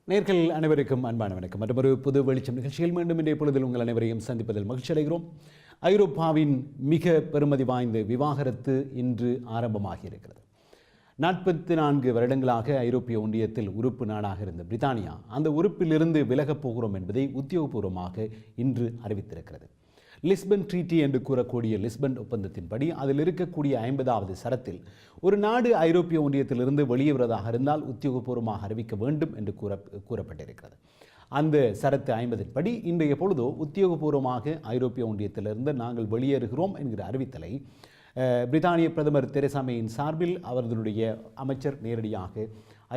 நேர்கள் அனைவருக்கும் அன்பான வணக்கம். மற்றொரு புது வெளிச்சம் நிகழ்ச்சியில் மீண்டும் இன்றைய பொழுதில் உங்கள் அனைவரையும் சந்திப்பதில் மகிழ்ச்சி அடைகிறோம். ஐரோப்பாவின் மிக பெருமதி வாய்ந்த விவாகரத்து இன்று ஆரம்பமாகி இருக்கிறது. 44 வருடங்களாக ஐரோப்பிய ஒன்றியத்தில் உறுப்பு நாடாக இருந்த பிரித்தானியா அந்த உறுப்பிலிருந்து விலகப் போகிறோம் என்பதை உத்தியோகபூர்வமாக இன்று அறிவித்திருக்கிறது. லிஸ்பன் ட்ரீட்டி என்று கூறக்கூடிய லிஸ்பன் ஒப்பந்தத்தின்படி அதில் இருக்கக்கூடிய 50வது சரத்தில் ஒரு நாடு ஐரோப்பிய ஒன்றியத்திலிருந்து வெளியேறுவதாக இருந்தால் உத்தியோகபூர்வமாக அறிவிக்க வேண்டும் என்று கூறப்பட்டிருக்கிறது. அந்த சரத்து 50 படி இன்றைய பொழுதோ உத்தியோகபூர்வமாக ஐரோப்பிய ஒன்றியத்திலிருந்து நாங்கள் வெளியேறுகிறோம் என்கிற அறிவித்தலை பிரித்தானிய பிரதமர் தெரேசா மேயின் சார்பில் அவர்களுடைய அமைச்சர் நேரடியாக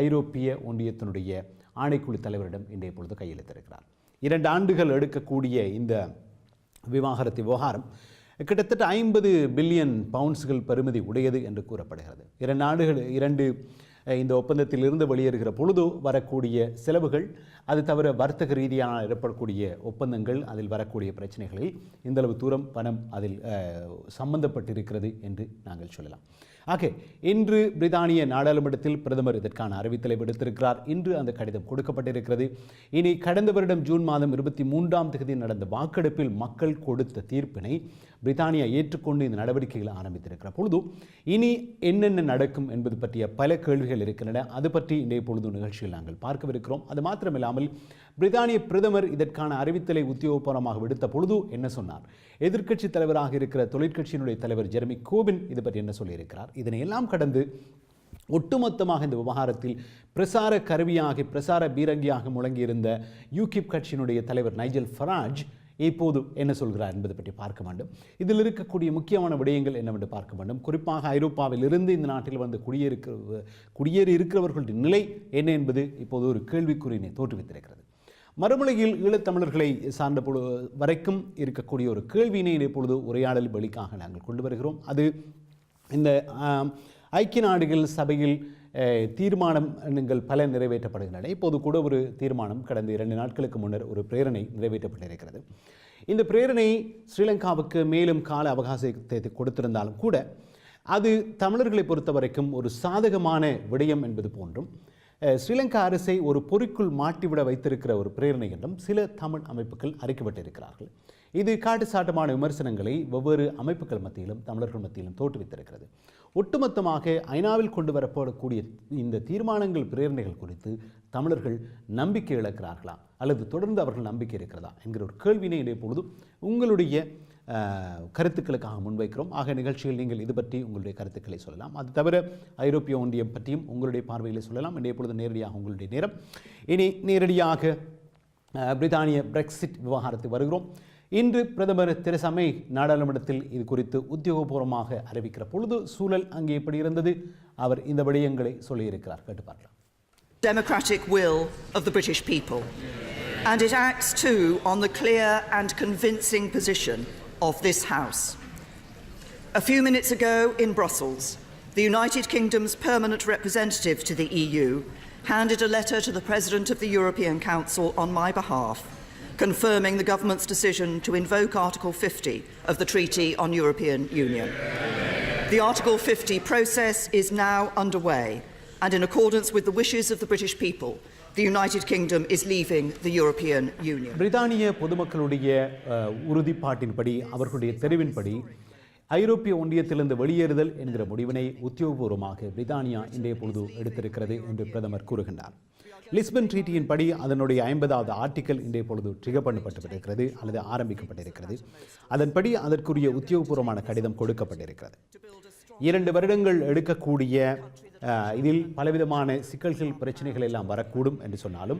ஐரோப்பிய ஒன்றியத்தினுடைய ஆணைக்குழு தலைவரிடம் இன்றைய பொழுது கையெழுத்திருக்கிறார். 2 ஆண்டுகள் எடுக்கக்கூடிய இந்த விவாகரத்து விவகாரம் கிட்டத்தட்ட 50 பில்லியன் பவுண்ட்ஸ்கள் பெறுமதி உடையது என்று கூறப்படுகிறது. 2 நாடுகள் இந்த ஒப்பந்தத்தில் இருந்து வெளியேறுகிற பொழுது வரக்கூடிய செலவுகள், அது தவிர வர்த்தக ரீதியான ஏற்படக்கூடிய ஒப்பந்தங்கள், அதில் வரக்கூடிய பிரச்சனைகளில் இந்தளவு தூரம் பணம் அதில் சம்பந்தப்பட்டிருக்கிறது என்று நாங்கள் சொல்லலாம். ஆக இன்று பிரித்தானிய நாடாளுமன்றத்தில் பிரதமர் இதற்கான அறிவித்தலை விடுத்திருக்கிறார். இன்று அந்த கடிதம் கொடுக்கப்பட்டிருக்கிறது. இனி கடந்த வருடம் ஜூன் மாதம் 23ஆம் தேதி நடந்த வாக்கெடுப்பில் மக்கள் கொடுத்த தீர்ப்பினை பிரித்தானியா ஏற்றுக்கொண்டு இந்த நடவடிக்கைகளை ஆரம்பித்திருக்கிற பொழுது இனி என்னென்ன நடக்கும் என்பது பற்றிய பல கேள்விகள் இருக்கின்றன. அது பற்றி இன்றைய பொழுது நிகழ்ச்சியில் நாங்கள் பார்க்கவிருக்கிறோம். அது மாத்திரமில்லாமல் பிரித்தானிய பிரதமர் இதற்கான அறிவித்தலை உத்தியோகபூர்வமாக விடுத்த பொழுது என்ன சொன்னார், எதிர்க்கட்சி தலைவராக இருக்கிற தொழிற்கட்சியினுடைய தலைவர் ஜெரமி கோர்பின் இது பற்றி என்ன சொல்லியிருக்கிறார், இதனை எல்லாம் கடந்து ஒட்டுமொத்தமாக இந்த விவகாரத்தில் பிரசார கருவியாக, பிரசார பீரங்கியாக முழங்கியிருந்த யூகிப் கட்சியினுடைய தலைவர் நைஜல் ஃபராஜ் இப்போது என்ன சொல்கிறார் என்பதை பற்றி பார்க்க வேண்டும். இதில் இருக்கக்கூடிய முக்கியமான விடயங்கள் என்னவென்று பார்க்க வேண்டும். குறிப்பாக ஐரோப்பாவில் இருந்து இந்த நாட்டில் வந்து குடியேறி இருக்கிறவர்களுடைய நிலை என்ன என்பது இப்போது ஒரு கேள்விக்குறியினை தோற்றுவித்திருக்கிறது. மறுமொழியில் ஈழத்தமிழர்களை சார்ந்த வரைக்கும் இருக்கக்கூடிய ஒரு கேள்வியினை இப்பொழுது உரையாடல் வெளிக்காக நாங்கள் கொண்டு வருகிறோம். அது இந்த ஐக்கிய நாடுகள் சபையில் தீர்மானங்கள் பல நிறைவேற்றப்படுகின்றன. இப்போது கூட ஒரு தீர்மானம் கடந்த 2 நாட்களுக்கு முன்னர் ஒரு பிரேரணை நிறைவேற்றப்பட்டிருக்கிறது. இந்த பிரேரணை ஸ்ரீலங்காவுக்கு மேலும் கால அவகாசத்தை கொடுத்திருந்தாலும் கூட அது தமிழர்களை பொறுத்த வரைக்கும் ஒரு சாதகமான விடயம் என்பது போன்றும் ஸ்ரீலங்கா அரசை ஒரு பொறிக்குள் மாட்டிவிட வைத்திருக்கிற ஒரு பிரேரணை என்றும் சில தமிழ் அமைப்புகள் அறிக்கப்பட்டிருக்கிறார்கள். இது காட்டுச்சாட்டமான விமர்சனங்களை வெவ்வேறு அமைப்புகள் மத்தியிலும் தமிழர்கள் மத்தியிலும் தோற்றுவித்திருக்கிறது. ஒட்டுமொத்தமாக ஐநாவில் கொண்டு வரப்படக்கூடிய இந்த தீர்மானங்கள் பிரேரணைகள் குறித்து தமிழர்கள் நம்பிக்கை இழக்கிறார்களா அல்லது தொடர்ந்து அவர்கள் நம்பிக்கை இருக்கிறதா என்கிற ஒரு கேள்வியினை இடையே பொழுது உங்களுடைய கருத்துக்களுக்காக முன்வைக்கிறோம். ஆக நிகழ்ச்சியில் நீங்கள் இது பற்றி உங்களுடைய கருத்துக்களை சொல்லலாம். அது தவிர ஐரோப்பிய ஒன்றியம் பற்றியும் உங்களுடைய பார்வைகளை சொல்லலாம். இன்றைய பொழுது நேரடியாக உங்களுடைய நேரம். இனி நேரடியாக பிரித்தானிய பிரெக்சிட் விவகாரத்தை வருகிறோம். இன்று பிரதமர் தெரேசா மே நாடாளுமன்றத்தில் இது குறித்து உத்தியோகபூர்வமாக அறிவிக்கிற பொழுது சூழல் அங்கே எப்படி இருந்தது, அவர் இந்த விடயங்களை சொல்லியிருக்கிறார். கேட்டு பார்க்கலாம். Democratic will of the British people, and it acts too on the clear and convincing position of this House. A few minutes ago in Brussels, the United Kingdom's permanent representative to the EU handed a letter to the President of the European Council on my behalf, confirming the government's decision to invoke Article 50 of the Treaty on European Union. The Article 50 process is now underway, and in accordance with the wishes of the British people, the United Kingdom is leaving the European Union. பிரித்தானிய பொதுமக்களுடைய உறுதிப்பாட்டின்படி, அவர்களுடைய தெரிவின்படி ஐரோப்பிய ஒன்றியத்திலிருந்து வெளியேறுதல் என்கிற முடிவினை உத்தியோகபூர்வமாக பிரித்தானியா இன்றைய பொழுது எடுத்திருக்கிறது என்று பிரதமர் கூறுகின்றார். லிஸ்பன் ட்ரீட்டியின் படி அதனுடைய 50வது ஆர்டிக்கல் இன்றைய பொழுது ட்ரிகர் பண்ணப்பட்டிருக்கிறது அல்லது ஆரம்பிக்கப்பட்டிருக்கிறது. அதன்படி அதற்குரிய உத்தியோகபூர்வமான கடிதம் கொடுக்கப்பட்டிருக்கிறது. 2 வருடங்கள் எடுக்கக்கூடிய இதில் பலவிதமான சிக்கல்கள், பிரச்சனைகள் எல்லாம் வரக்கூடும் என்று சொன்னாலும்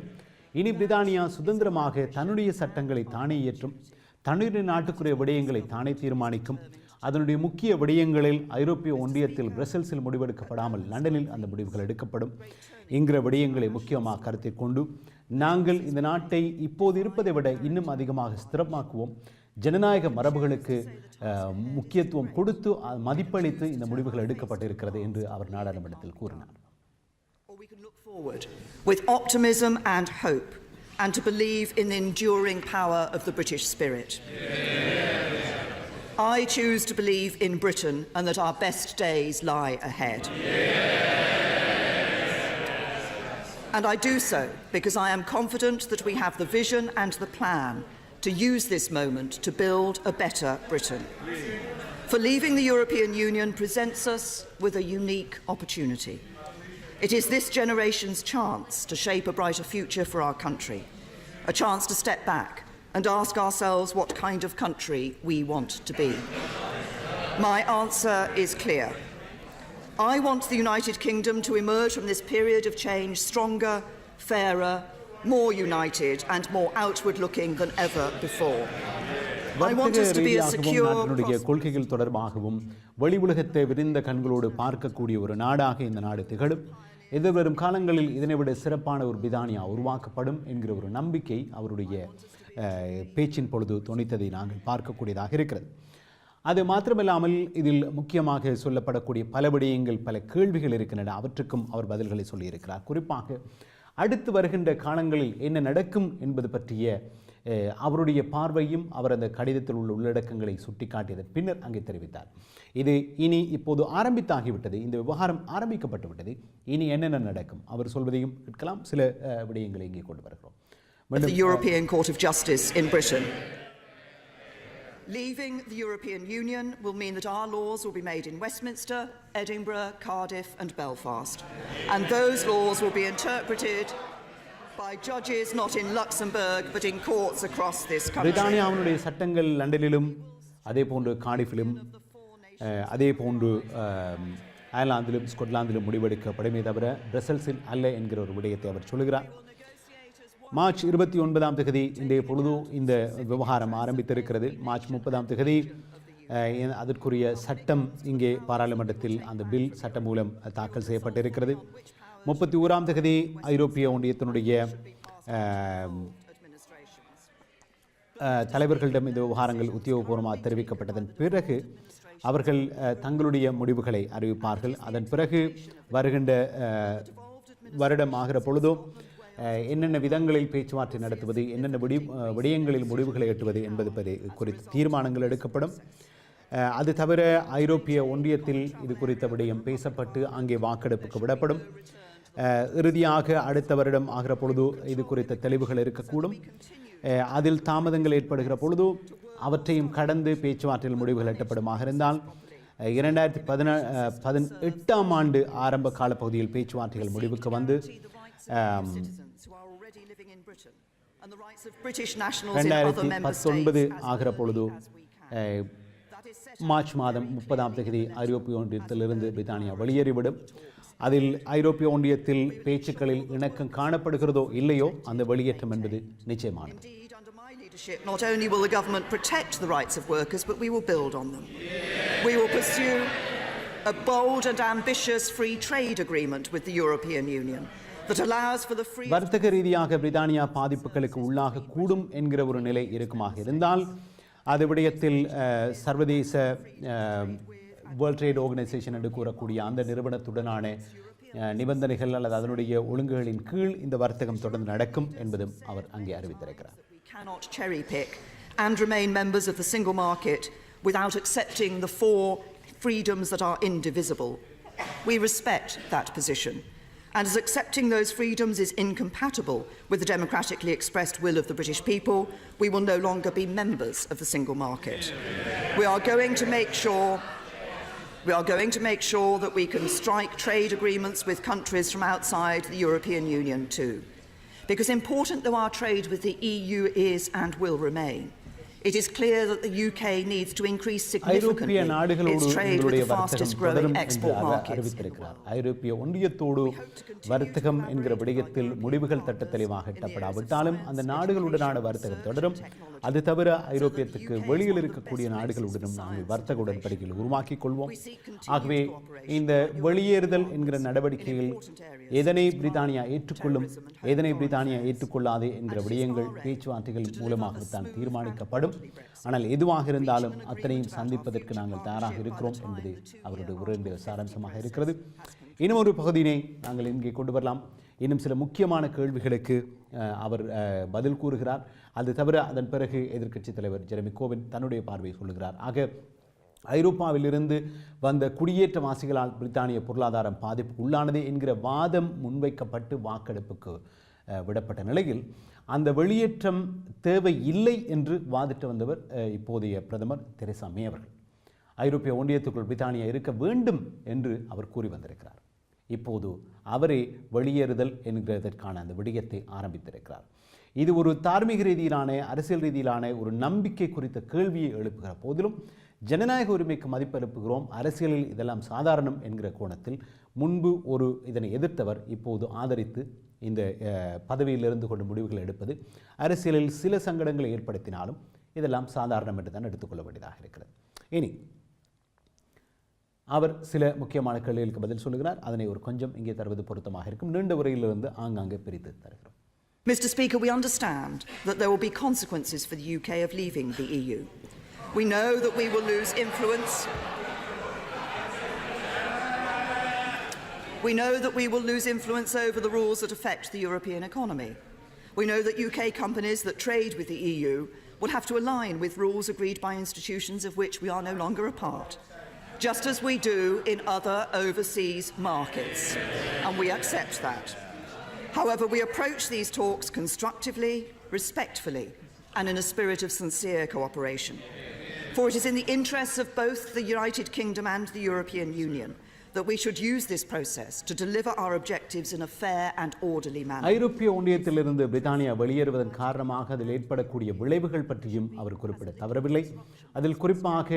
இனி பிரித்தானியா சுதந்திரமாக தன்னுடைய சட்டங்களை தானே இயற்றும், தன்னுடைய நாட்டுக்குரிய விடயங்களை தானே தீர்மானிக்கும். அதனுடைய முக்கிய விடயங்களில் ஐரோப்பிய ஒன்றியத்தில் பிரசல்ஸில் முடிவெடுக்கப்படாமல் லண்டனில் அந்த முடிவுகள் எடுக்கப்படும் என்கிற விடயங்களை முக்கியமாக கருத்தில் கொண்டு நாங்கள் இந்த நாட்டை இப்போது இருப்பதை விட இன்னும் அதிகமாக ஸ்திரமாக்குவோம், ஜனநாயக மரபுகளுக்கு முக்கியத்துவம் கொடுத்து மதிப்பளித்து இந்த முடிவுகள் எடுக்கப்பட்டிருக்கிறது என்று அவர் நாடாளுமன்றத்தில் கூறினார். We can look forward with optimism and hope and to believe in the enduring power of the British spirit. I choose to believe in Britain and that our best days lie ahead. And I do so because I am confident that we have the vision and the plan to use this moment to build a better Britain. For leaving the European Union presents us with a unique opportunity. It is this generation's chance to shape a brighter future for our country, a chance to step back and ask ourselves what kind of country we want to be. My answer is clear. I want the United Kingdom to emerge from this period of change stronger, fairer, more united and more outward-looking than ever before. I want us to be a secure, கொள்கைகள் தொடர்பாகவும் வெளி உலகத்தை விரிந்த கண்களோடு பார்க்கக்கூடிய ஒரு நாடாக இந்த நாடு திகழும். எதிர்வரும் காலங்களில் இதனைவிட சிறப்பான ஒரு பிரித்தானியா உருவாக்கப்படும் என்கிற ஒரு நம்பிக்கை அவருடைய பேச்சின் பொழுது தொனித்ததை நாங்கள் பார்க்கக்கூடியதாக இருக்கிறது. அது மாத்திரமில்லாமல் இதில் முக்கியமாக சொல்லப்படக்கூடிய பல விடயங்கள், பல கேள்விகள் இருக்கின்றன. அவற்றுக்கும் அவர் பதில்களை சொல்லியிருக்கிறார். குறிப்பாக அடுத்து வருகின்ற காலங்களில் என்ன நடக்கும் என்பது பற்றிய அவருடைய பார்வையும் அவர் அந்த கடிதத்தில் உள்ள உள்ளடக்கங்களை சுட்டிக்காட்டியதன் பின்னர் அங்கே தெரிவித்தார். இது இனி இப்போது ஆரம்பித்தாகிவிட்டது, இந்த விவகாரம் ஆரம்பிக்கப்பட்டு விட்டது, இனி என்னென்ன நடக்கும் அவர் சொல்வதையும் கேட்கலாம். சில விடயங்களை இங்கே கொண்டு வருகிறோம். The European Court of Justice in Britain. Leaving the European Union will mean that our laws will be made in Westminster, Edinburgh, Cardiff and Belfast. And those laws will be interpreted by judges not in Luxembourg but in courts across this country. பிரித்தானியாவினுடைய சட்டங்கள் லண்டனிலும் அதே போன்று கார்டிஃபிலும் அதே போன்று அயர்லாந்திலும் ஸ்கொட்லாந்திலும் முடிவெடுக்கப்படுமே தவிர பிரசல்ஸில் அல்ல என்கிற ஒரு விடயத்தை அவர் சொல்கிறார். மார்ச் 29ஆம் தேதி இன்றைய பொழுது இந்த விவகாரம் ஆரம்பித்திருக்கிறது. மார்ச் 30ஆம் தேதி அதற்குரிய சட்டம் இங்கே பாராளுமன்றத்தில் அந்த பில் சட்ட மூலம் தாக்கல் செய்யப்பட்டிருக்கிறது. 31ஆம் தேதி ஐரோப்பிய ஒன்றியத்தினுடைய தலைவர்களிடம் இந்த விவகாரங்கள் உத்தியோகபூர்வமாக தெரிவிக்கப்பட்டதன் பிறகு அவர்கள் தங்களுடைய முடிவுகளை அறிவிப்பார்கள். அதன் பிறகு வருகின்ற வருடம் ஆகிற பொழுதோ என்னென்ன விதங்களில் பேச்சுவார்த்தை நடத்துவது, என்னென்ன விடயங்களில் முடிவுகளை எட்டுவது என்பது குறித்து தீர்மானங்கள் எடுக்கப்படும். அது தவிர ஐரோப்பிய ஒன்றியத்தில் இது குறித்த விடயம் பேசப்பட்டு அங்கே வாக்கெடுப்புக்கு விடப்படும். இறுதியாக அடுத்த வருடம் ஆகிற பொழுது இது குறித்த தெளிவுகள் இருக்கக்கூடும். அதில் தாமதங்கள் ஏற்படுகிற பொழுது அவற்றையும் கடந்து பேச்சுவார்த்தையில் முடிவுகள் எட்டப்படுமாக இருந்தால் 2018ஆம் ஆண்டு ஆரம்ப காலப்பகுதியில் பேச்சுவார்த்தைகள் முடிவுக்கு வந்து 2019 ஆகிற பொழுது மார்ச் மாதம் 30ஆம் தேதி ஐரோப்பிய ஒன்றியத்திலிருந்து பிரித்தானியா வெளியேறிவிடும். அதில் ஐரோப்பிய ஒன்றியத்தில் பேச்சுக்களில் இணக்கம் காணப்படுகிறதோ இல்லையோ அந்த வெளியேற்றம் என்பது நிச்சயமானது. Not only will the government protect the rights of workers, but we will build on them. We will pursue a bold and ambitious free trade agreement with the European Union that allows for the free. வர்த்தக ரீதியாக பிரித்தானியா பாதிப்புகளுக்கு உள்ளாக கூடும் என்கிற ஒரு நிலை இருக்குமாக இருந்தால் அது விடயத்தில் சர்வதேச வேர்ல்ட் ட்ரேட் ஆர்கனைசேஷன் என்று கூறக்கூடிய அந்த நிறுவனத்துடனான நிபந்தனைகள் அல்லது அதனுடைய ஒழுங்குகளின் கீழ் இந்த வர்த்தகம் தொடர்ந்து நடக்கும் என்பதும் அவர் அங்கே அறிவித்திருக்கிறார். Cannot cherry pick and remain members of the single market without accepting the 4 freedoms that are indivisible. We respect that position, and as accepting those freedoms is incompatible with the democratically expressed will of the British people, we will no longer be members of the single market. We are going to make sure that we can strike trade agreements with countries from outside the European Union too. Because important though our trade with the EU is and will remain, it is clear that the UK needs to increase significantly its trade with the fastest growing export markets. ஐரோப்பிய ஒன்றியத்தோடு வர்த்தகம் என்கிற விடயத்தில் முடிவுகள் தெளிவாக எட்டப்படாவிட்டாலும் அந்த நாடுகளுடனான வர்த்தகம் தொடரும். அது தவிர ஐரோப்பியத்துக்கு வெளியில் இருக்கக்கூடிய நாடுகளுடனும் நாங்கள் வர்த்தக உடன்படிக்கைகள் உருவாக்கிக் கொள்வோம். ஆகவே இந்த வெளியேறுதல் என்கிற நடவடிக்கையில் எதனை பிரித்தானியா ஏற்றுக்கொள்ளும், எதனை பிரித்தானியா ஏற்றுக்கொள்ளாது என்கிற விடயங்கள் பேச்சுவார்த்தைகள் மூலமாகத்தான் தீர்மானிக்கப்படும். ஆனால் எதுவாக இருந்தாலும் அத்தனையும் சந்திப்பதற்கு நாங்கள் தயாராக இருக்கிறோம் என்பது அவருடைய உரையுடைய சாராம்சமாக இருக்கிறது. இன்னும் ஒரு பகுதியினை நாங்கள் இங்கே கொண்டு வரலாம். இன்னும் சில முக்கியமான கேள்விகளுக்கு அவர் பதில் கூறுகிறார். அது தவிர அதன் பிறகு எதிர்க்கட்சித் தலைவர் ஜெரமி கோர்பின் தன்னுடைய பார்வையை சொல்லுகிறார். ஆக ஐரோப்பாவிலிருந்து வந்த குடியேற்றவாசிகளால் பிரித்தானிய பொருளாதாரம் பாதிப்புக்கு உள்ளானது என்கிற வாதம் முன்வைக்கப்பட்டு வாக்கெடுப்புக்கு விடப்பட்ட நிலையில் அந்த வெளியேற்றம் தேவை இல்லை என்று வாதிட்டு வந்தவர் இப்போதைய பிரதமர் தெரேசா மே அவர்கள். ஐரோப்பிய ஒன்றியத்துக்குள் பிரித்தானியா இருக்க வேண்டும் என்று அவர் கூறி வந்திருக்கிறார். இப்போது அவரே வெளியேறுதல் என்கிறதற்கான அந்த விடயத்தை ஆரம்பித்திருக்கிறார். இது ஒரு தார்மீக ரீதியிலான அரசியல் ரீதியிலான ஒரு நம்பிக்கை குறித்த கேள்வியை எழுப்புகிற போதிலும் ஜனநாயக உரிமைக்கு மதிப்பு எழுப்புகிறோம், அரசியலில் இதெல்லாம் சாதாரணம் என்கிற கோணத்தில் முன்பு இதனை எதிர்த்தவர் இப்போது ஆதரித்து இந்த பதவியில் இருந்து கொண்டு முடிவுகள் எடுப்பது அரசியலில் சில சங்கடங்களை ஏற்படுத்தினாலும் இதெல்லாம் சாதாரணம் என்று தான் எடுத்துக்கொள்ள வேண்டியதாக இருக்கிறது. இனி அவர் சில முக்கியமான கேள்விகளுக்கு பதில் சொல்லுகிறார். அதனை ஒரு கொஞ்சம் இங்கே தருவது பொருத்தமாக இருக்கும். நீண்ட உரையிலிருந்து ஆங்காங்கே பிரித்து தருகிறோம். Mr. Speaker, we understand that there will be consequences for the UK of leaving the EU. We know that we will lose influence. We know that we will lose influence over the rules that affect the European economy. We know that UK companies that trade with the EU will have to align with rules agreed by institutions of which we are no longer a part, just as we do in other overseas markets, and we accept that. However, we approach these talks constructively, respectfully, and in a spirit of sincere cooperation. For it is in the interests of both the United Kingdom and the European Union that we should use this process to deliver our objectives in a fair and orderly manner. ஐரோப்பிய ஒன்றியத்திலிருந்து பிரித்தானியா வெளியேறுவதன் காரணமாக அதில் ஏற்படக்கூடிய விளைவுகள் பற்றியும் அவர் குறிப்பிட தவறவில்லை. அதில் குறிப்பாக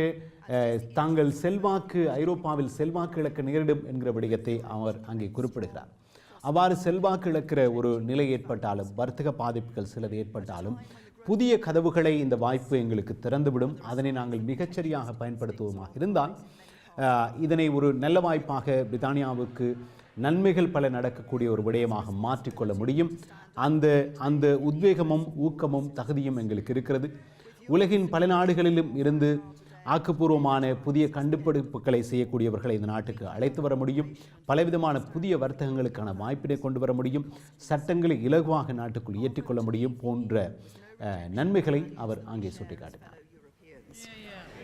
தாங்கள் ஐரோப்பாவில் செல்வாக்கு இழக்க நேரிடும் என்கிற விடயத்தை அவர் அங்கே குறிப்பிடுகிறார். அவ்வாறு செல்வாக்கு இழக்கிற ஒரு நிலை ஏற்பட்டாலும், வர்த்தக பாதிப்புகள் சிலது ஏற்பட்டாலும், புதிய கதவுகளை இந்த வாய்ப்பு எங்களுக்கு திறந்துவிடும். அதனை நாங்கள் மிகச்சரியாக பயன்படுத்துவோமாக இருந்தால் இதனை ஒரு நல்ல வாய்ப்பாக பிரித்தானியாவுக்கு நன்மைகள் பல நடக்கக்கூடிய ஒரு விடயமாக மாற்றிக்கொள்ள முடியும். அந்த உத்வேகமும் ஊக்கமும் தகுதியும் எங்களுக்கு இருக்கிறது. உலகின் பல நாடுகளிலும் இருந்து ஆக்கப்பூர்வமான புதிய கண்டுபிடிப்புகளை செய்யக்கூடியவர்களை இந்த நாட்டுக்கு அழைத்து வர முடியும். பலவிதமான புதிய வர்த்தகங்களுக்கான வாய்ப்பினை கொண்டு வர முடியும். சட்டங்களை இலகுவாக நாட்டுக்குள் இயற்றிக்கொள்ள முடியும் போன்ற நன்மைகளை அவர் அங்கே சுட்டிக்காட்டினார்.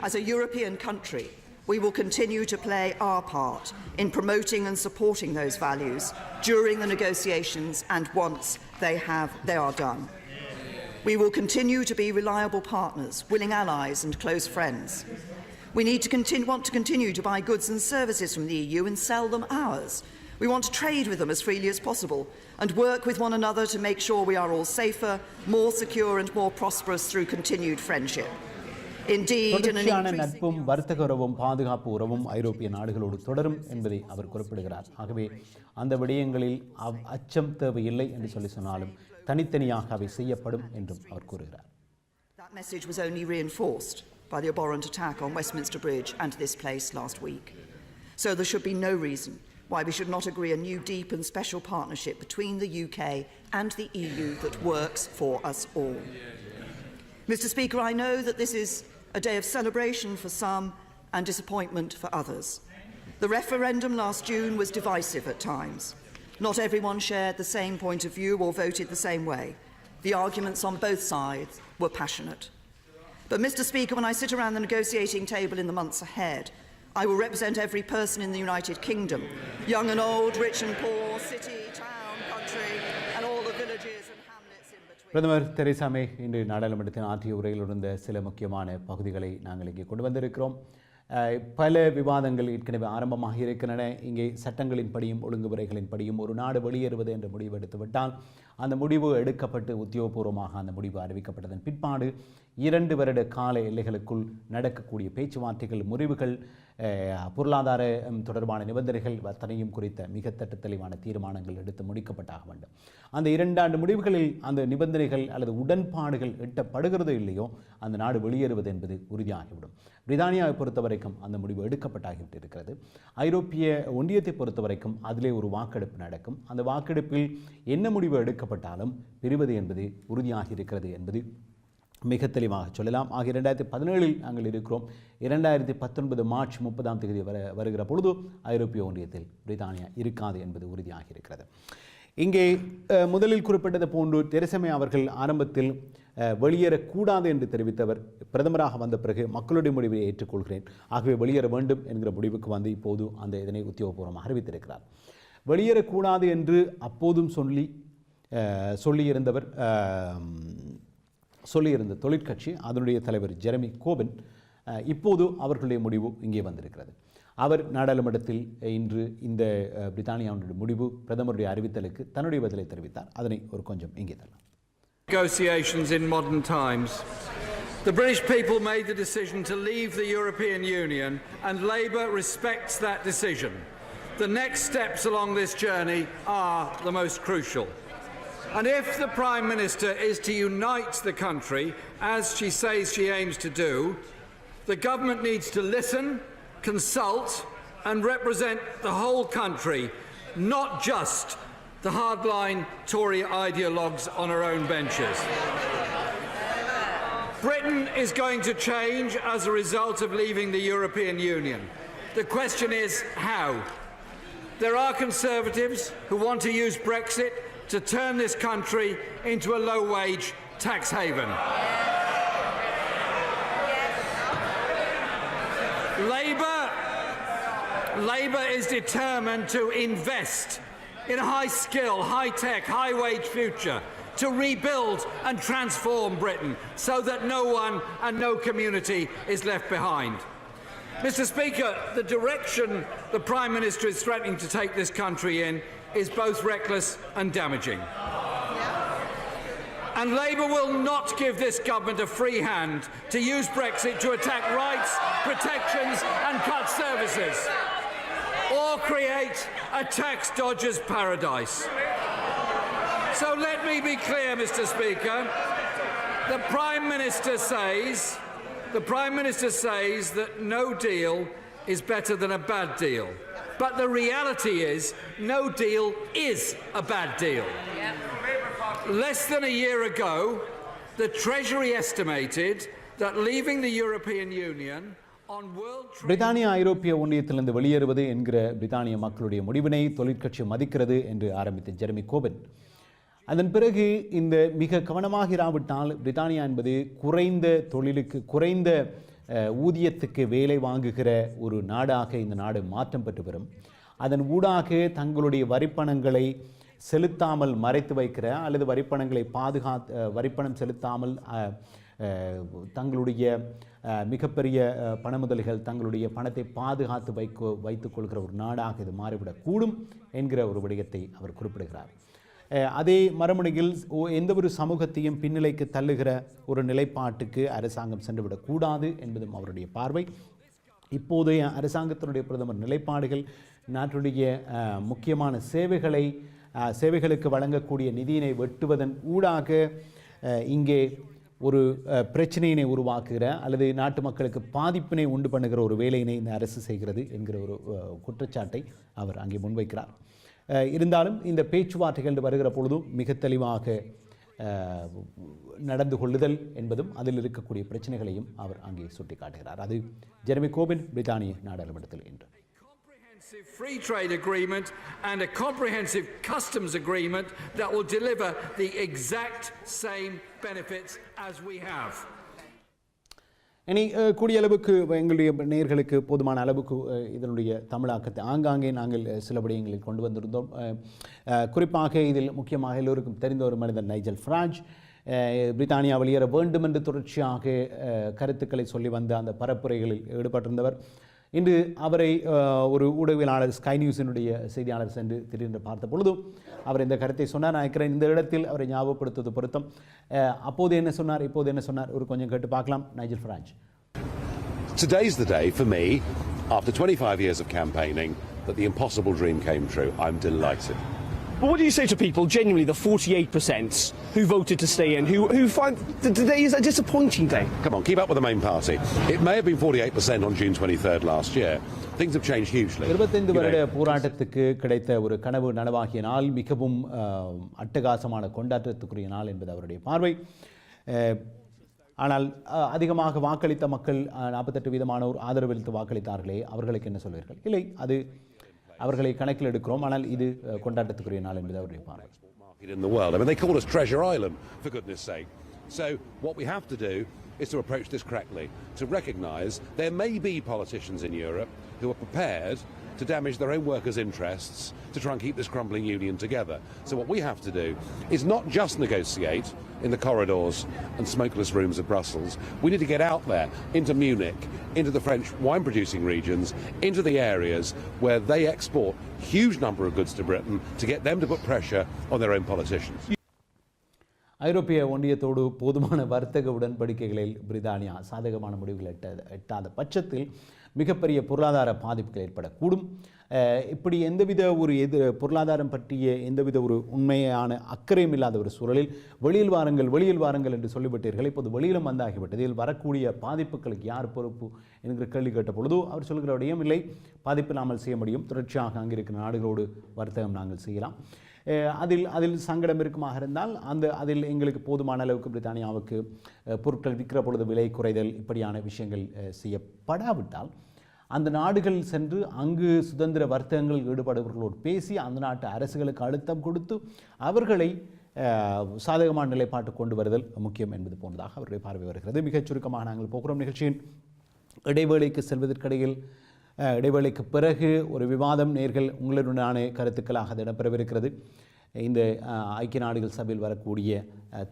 As a European country, we will continue to play our part in promoting and supporting those values during the negotiations and once they are done. We will continue to be reliable partners, willing allies and close friends. We want to continue to buy goods and services from the EU and sell them ours. We want to trade with them as freely as possible and work with one another to make sure we are all safer, more secure and more prosperous through continued friendship. தொடர்ச்சியான நட்பும் வர்த்தக உறவும் பாதுகாப்பு உறவும் ஐரோப்பிய நாடுகளோடு தொடரும் என்பதை அவர் குறிப்பிடுகிறார். ஆகவே அந்த விடயங்களில் அச்சம் தேவையில்லை என்று சொன்னாலும் தனித்தனியாக அவை செய்யப்படும் என்றும் அவர் கூறுகிறார். That message was only reinforced by the abhorrent attack on Westminster Bridge and this place last week. So there should be no reason why we should not agree a new deep and special partnership between the UK and the EU that works for us all. Mr. Speaker, I know that this is a day of celebration for some and disappointment for others. The referendum last June was divisive at times. Not everyone shared the same point of view or voted the same way. The arguments on both sides were passionate. But, Mr. Speaker, when I sit around the negotiating table in the months ahead, I will represent every person in the United Kingdom, young and old, rich and poor, city, town, country, and all the villages and hamlets in between. பிரதமர் Theresa May இன்று நாடாளுமன்றத்தின் ஆற்றிய உரையில் இருந்த சில முக்கியமான பகுதிகளை நாங்கள் இங்கே கொண்டு வந்திருக்கிறோம். பல விவாதங்கள் ஏற்கனவே ஆரம்பமாக இருக்கின்றன. இங்கே சட்டங்களின் படியும் ஒழுங்குமுறைகளின் படியும் ஒரு நாடு வெளியேறுவது என்ற முடிவு எடுத்துவிட்டால் அந்த முடிவு எடுக்கப்பட்டு உத்தியோகபூர்வமாக அந்த முடிவு அறிவிக்கப்பட்டதன் பிற்பாடு 2 வருட கால எல்லைகளுக்குள் நடக்கக்கூடிய பேச்சுவார்த்தைகள், முறிவுகள், பொருளாதார தொடர்பான நிபந்தனைகள் அத்தனையும் குறித்த மிக தெளிவான தீர்மானங்கள் எடுத்து முடிக்கப்பட்டாக வேண்டும். அந்த 2 ஆண்டு முடிவுகளில் அந்த நிபந்தனைகள் அல்லது உடன்பாடுகள் எட்டப்படுகிறதோ இல்லையோ அந்த நாடு வெளியேறுவது என்பது உறுதியாகிவிடும். பிரித்தானியாவை பொறுத்தவரைக்கும் அந்த முடிவு எடுக்கப்பட்டாகிவிட்டு இருக்கிறது. ஐரோப்பிய ஒன்றியத்தை பொறுத்தவரைக்கும் அதிலே ஒரு வாக்கெடுப்பு நடக்கும். அந்த வாக்கெடுப்பில் என்ன முடிவு எடுக்கப்பட்டாலும் பிரிவது என்பது உறுதியாகி இருக்கிறது என்பது மிக தெளிவாக சொல்லலாம். ஆகிய 2017 நாங்கள் இருக்கிறோம். 2019 மார்ச் 30 வருகிற பொழுது ஐரோப்பிய ஒன்றியத்தில் பிரித்தானியா இருக்காது என்பது உறுதியாகி இருக்கிறது. இங்கே முதலில் குறிப்பிட்டது போன்று தெரேசா மே அவர்கள் ஆரம்பத்தில் வெளியேறக்கூடாது என்று தெரிவித்தவர் பிரதமராக வந்த பிறகு மக்களுடைய முடிவை ஏற்றுக்கொள்கிறேன், ஆகவே வெளியேற வேண்டும் என்கிற முடிவுக்கு வந்து இப்போது அந்த இதனை உத்தியோகபூர்வமாக அறிவித்திருக்கிறார். வெளியேறக்கூடாது என்று அப்போதும் சொல்லியிருந்த தொழிற்கட்சி அதனுடைய தலைவர் ஜெரமி கோபன் இப்போது அவர்களுடைய முடிவு இங்கே வந்திருக்கிறது. அவர் நாடாளுமன்றத்தில் இன்று இந்த பிரித்தானியாவுடைய முடிவு பிரதமருடைய அறிவித்தலுக்கு தன்னுடைய பதிலை தெரிவித்தார். அதனை ஒரு கொஞ்சம் இங்கே தரலாம். Negotiations in modern times. The British people made the decision to leave the European Union and Labour respects that decision. The next steps along this journey are the most crucial. And if the Prime Minister is to unite the country, as she says she aims to do, the government needs to listen, consult and represent the whole country, not just the hardline Tory ideologues on her own benches. Britain is going to change as a result of leaving the European Union. The question is how? There are Conservatives who want to use Brexit to turn this country into a low-wage tax haven. Labour is determined to invest in a high-skill, high-tech, high-wage future to rebuild and transform Britain so that no one and no community is left behind. Mr. Speaker, the direction the Prime Minister is threatening to take this country in is both reckless and damaging. And Labour will not give this government a free hand to use Brexit to attack rights, protections and cut services, or create a tax dodger's paradise. So let me be clear, Mr. Speaker. The Prime Minister says that no deal is better than a bad deal. But the reality is no deal is a bad deal. Less than a year ago, the Treasury estimated that leaving the European Union பிரித்தானியா ஐரோப்பிய ஒன்றியத்திலிருந்து வெளியேறுவது என்கிற பிரித்தானிய மக்களுடைய முடிவினை தொழிற்கட்சி மதிக்கிறது என்று ஆரம்பித்த ஜெரமி கோபன் அதன் பிறகு இந்த மிக கவனமாக இராவிட்டால் பிரித்தானியா என்பது குறைந்த ஊதியத்துக்கு வேலை வாங்குகிற ஒரு நாடாக இந்த நாடு மாற்றம் பெற்று வரும். அதன் ஊடாக தங்களுடைய வரிப்பணங்களை செலுத்தாமல் மறைத்து வைக்கிற அல்லது வரிப்பணம் செலுத்தாமல் தங்களுடைய மிகப்பெரிய பணமுதலிகள் தங்களுடைய பணத்தை பாதுகாத்து வைத்துக் கொள்கிற ஒரு நாடாக இது மாறிவிடக்கூடும் என்கிற ஒரு விடயத்தை அவர் குறிப்பிடுகிறார். அதே மறுமுனையில் எந்த ஒரு சமூகத்தையும் பின்னிலைக்கு தள்ளுகிற ஒரு நிலைப்பாட்டுக்கு அரசாங்கம் சென்றுவிடக்கூடாது என்பதும் அவருடைய பார்வை. இப்போதைய அரசாங்கத்தினுடைய பிரதமர் நிலைப்பாடுகள் நாட்டுடைய முக்கியமான சேவைகளுக்கு வழங்கக்கூடிய நிதியினை வெட்டுவதன் ஊடாக இங்கே ஒரு பிரச்சனையினை உருவாக்குகிற அல்லது நாட்டு மக்களுக்கு பாதிப்பினை உண்டு பண்ணுகிற ஒரு வேலையினை இந்த அரசு செய்கிறது என்கிற ஒரு குற்றச்சாட்டை அவர் அங்கே முன்வைக்கிறார். இருந்தாலும் இந்த பேச்சுவார்த்தைகள் வருகிற பொழுதும் மிக தெளிவாக நடந்து கொள்ளுதல் என்பதும் அதில் இருக்கக்கூடிய பிரச்சனைகளையும் அவர் அங்கே சுட்டிக்காட்டுகிறார். அது ஜெரமி கோபன் பிரித்தானிய நாடாளுமன்றத்தில் இன்று free trade agreement and a comprehensive customs agreement that will deliver the exact same benefits as we have. இனி கூடிய அளவுக்கு எங்களுடைய நேயர்களுக்கு போதுமான அளவுக்கு இதனுடைய தமிழாக்கத்தை ஆங்காங்கே நாங்கள் சில விடயங்களில் கொண்டு வந்திருந்தோம். குறிப்பாக இதில் முக்கியமாக எல்லோருக்கும் தெரிந்த ஒரு மனிதர் நைஜல் ஃபராஜ் பிரித்தானியா வெளியேற வேண்டும் என்று தொடர்ச்சியாக கருத்துக்களை சொல்லி வந்த அந்த பரப்புரைகளில் ஈடுபட்டிருந்தவர். இன்று அவரை ஒரு ஊடகவியலாளர் ஸ்கை நியூஸினுடைய செய்தியாளர் சென்று திடீரென்று பார்த்த பொழுதும் அவர் இந்த கருத்தை சொன்னார். நான் நினைக்கிறேன் இந்த இடத்தில் அவரை ஞாபகப்படுத்துவது பொருத்தம். அப்போது என்ன சொன்னார், இப்போது என்ன சொன்னார், ஒரு கொஞ்சம் கேட்டு பார்க்கலாம். Nigel Farage. Today's the day for me, after 25 years of campaigning, that the impossible dream came true. I'm delighted. But what do you say to people, genuinely the 48% who voted to stay in, who find that today is a disappointing day? Come on, keep up with the main party. It may have been 48% on June 23rd last year. Things have changed hugely. 25 வருட போராட்டத்துக்கு கிடைத்த ஒரு கனவு நனவாகிய நாள், மிகவும் அட்டகாசமான கொண்டாட்டத்துக்குரிய நாள் என்பது அவருடைய பார்வை. ஆனால் அதிகமாக வாக்களித்த மக்கள் 48% ஆதரவளித்து வாக்களித்தார்களே, அவர்களுக்கு என்ன சொல்வீர்கள்? இல்லை, அது அவர்களை கணக்கில் எடுக்கிறோம், ஆனால் இது கொண்டாட்டத்துக்குரிய நாள் என்பது அவருடைய பார்வை. In the world, I mean, they call us Treasure Island, for goodness sake. So what we have to do is to approach this correctly, to recognise there may be politicians in Europe who are prepared to damage their own workers' interests to try and keep this crumbling union together. So what we have to do is not just negotiate in the corridors and smokeless rooms of Brussels. We need to get out there into Munich, into the French wine-producing regions, into the areas where they export huge number of goods to Britain to get them to put pressure on their own politicians. ஐரோப்பிய ஒன்றியத்தோடு போதுமான வர்த்தக உடன்படிக்கைகளில் பிரித்தானியா சாதகமான முடிவுகள் எட்டாத பட்சத்தில் மிகப்பெரிய பொருளாதார பாதிப்புகள் ஏற்படக்கூடும். இப்படி எந்தவித ஒரு பொருளாதாரம் பற்றிய எந்தவித ஒரு உண்மையான அக்கறையும் இல்லாத ஒரு சூழலில் வெளியில் வாருங்கள் என்று சொல்லிவிட்டீர்கள். இப்போது வெளியிலும் வந்தாகிவிட்டது. இதில் வரக்கூடிய பாதிப்புகளுக்கு யார் பொறுப்பு என்கிற கேள்வி கேட்ட பொழுது அவர் சொல்கிற விடயம் இல்லை, பாதிப்பு நாமல் செய்ய முடியும், தொடர்ச்சியாக அங்கிருக்கிற நாடுகளோடு வர்த்தகம் நாங்கள் செய்யலாம். அதில் சங்கடம் இருக்குமாக இருந்தால் அதில் எங்களுக்கு போதுமான அளவுக்கு பிரித்தானியாவுக்கு பொருட்கள் விற்கிற பொழுது விலை குறைதல் இப்படியான விஷயங்கள் செய்யப்படாவிட்டால் அந்த நாடுகள் சென்று அங்கு சுதந்திர வர்த்தகங்கள் ஈடுபடுபவர்களோடு பேசி அந்த நாட்டு அரசுகளுக்கு அழுத்தம் கொடுத்து அவர்களை சாதகமான நிலைப்பாட்டு கொண்டு வருதல் முக்கியம் என்பது போன்றதாக அவருடைய பார்வை வருகிறது. மிகச் சுருக்கமாக நாங்கள் போகிறோம். நிகழ்ச்சியின் இடைவேளைக்கு செல்வதற்கிடையில் இடைவேளைக்கு பிறகு ஒரு விவாதம் நேர்கள் உங்களுடனான கருத்துக்களாக அது இடம்பெறவிருக்கிறது. இந்த ஐக்கிய நாடுகள் சபையில் வரக்கூடிய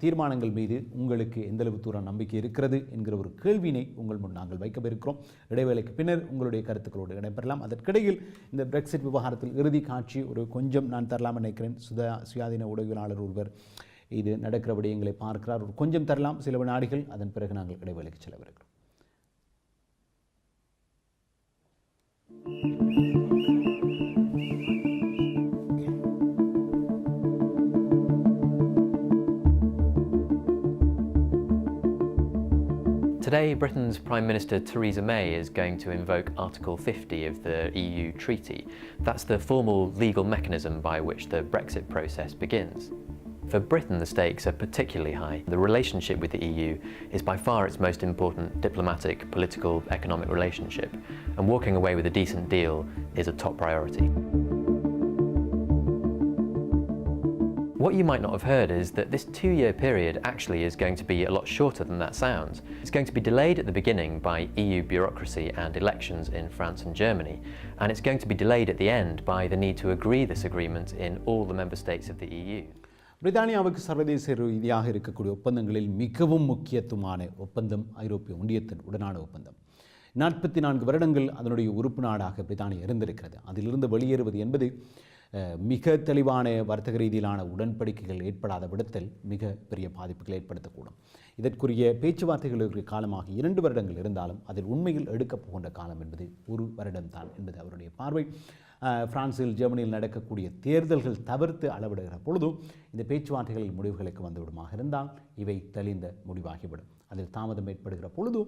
தீர்மானங்கள் மீது உங்களுக்கு எந்தளவு தூரம் நம்பிக்கை இருக்கிறது என்கிற ஒரு கேள்வியினை உங்கள் முன் நாங்கள் வைக்கவிருக்கிறோம். இடைவேளைக்கு பின்னர் உங்களுடைய கருத்துக்களோடு இடம்பெறலாம். அதற்கிடையில் இந்த பிரெக்சிட் விவகாரத்தில் இறுதி காட்சி ஒரு கொஞ்சம் நான் தரலாம் நினைக்கிறேன். சுயாதீன ஊடகவியலாளர் ஒருவர் இது நடக்கிற விடயங்களை பார்க்கிறார். ஒரு கொஞ்சம் தரலாம் சில வினாடிகள், அதன் பிறகு நாங்கள் இடைவேளைக்கு செல்லவிருக்கிறோம். Today, Britain's Prime Minister Theresa May is going to invoke Article 50 of the EU treaty. That's the formal legal mechanism by which the Brexit process begins. For Britain, the stakes are particularly high. The relationship with the EU is by far its most important diplomatic, political, economic relationship, and walking away with a decent deal is a top priority. What you might not have heard is that this 2-year period actually is going to be a lot shorter than that sounds. It's going to be delayed at the beginning by EU bureaucracy and elections in France and Germany, and it's going to be delayed at the end by the need to agree this agreement in all the member states of the EU. பிரித்தானியாவுக்கு சர்வதேச ரீதியாக இருக்கக்கூடிய ஒப்பந்தங்களில் மிகவும் முக்கியத்துவமான ஒப்பந்தம் ஐரோப்பிய ஒன்றியத்தின் உடனான ஒப்பந்தம். 44 வருடங்கள் அதனுடைய உறுப்பு நாடாக பிரித்தானியா இருந்திருக்கிறது. அதிலிருந்து வெளியேறுவது என்பது மிக தெளிவான வர்த்தக ரீதியிலான உடன்படிக்கைகள் ஏற்படாத விடத்தில் மிக பெரிய பாதிப்புகளை ஏற்படுத்தக்கூடும். இதற்குரிய பேச்சுவார்த்தைகளுக்கு காலமாக 2 வருடங்கள் இருந்தாலும் அதில் உண்மையில் எடுக்கப் போகின்ற காலம் என்பது 1 வருடம்தான் என்பது அவருடைய பார்வை. பிரான்சில் ஜெர்மனியில் நடக்கக்கூடிய தேர்தல்கள் தவிர்த்து அளவிடுகிற பொழுது இந்த பேச்சுவார்த்தைகளில் முடிவுகளுக்கு வந்துவிடுமாக இருந்தால் இவை தெளிந்த முடிவாகிவிடும். அதில் தாமதம் ஏற்படுகிற பொழுது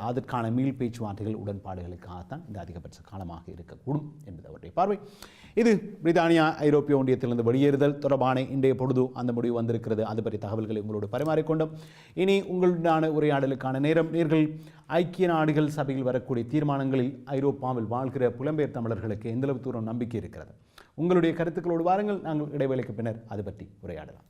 அதற்கான மீள் பேச்சுவார்த்தைகள் உடன்பாடுகளுக்காகத்தான் இந்த அதிகபட்ச காலமாக இருக்கக்கூடும் என்பது அவருடைய பார்வை. இது பிரித்தானியா ஐரோப்பிய ஒன்றியத்திலிருந்து வெளியேறுதல் தொடர்பான இன்றைய பொழுது அந்த முடிவு வந்திருக்கிறது. அது பற்றிய தகவல்களை உங்களோடு பரிமாறிக்கொண்டோம். இனி உங்களுடான உரையாடலுக்கான நேரம். நேர்கள் ஐக்கிய நாடுகள் சபையில் வரக்கூடிய தீர்மானங்களில் ஐரோப்பாவில் வாழ்கிற புலம்பெயர் தமிழர்களுக்கு எந்தளவு தூரம் நம்பிக்கை இருக்கிறது? உங்களுடைய கருத்துக்களோடு வாருங்கள். நாங்கள் இடைவேளைக்கு பின்னர் அது பற்றி உரையாடலாம்.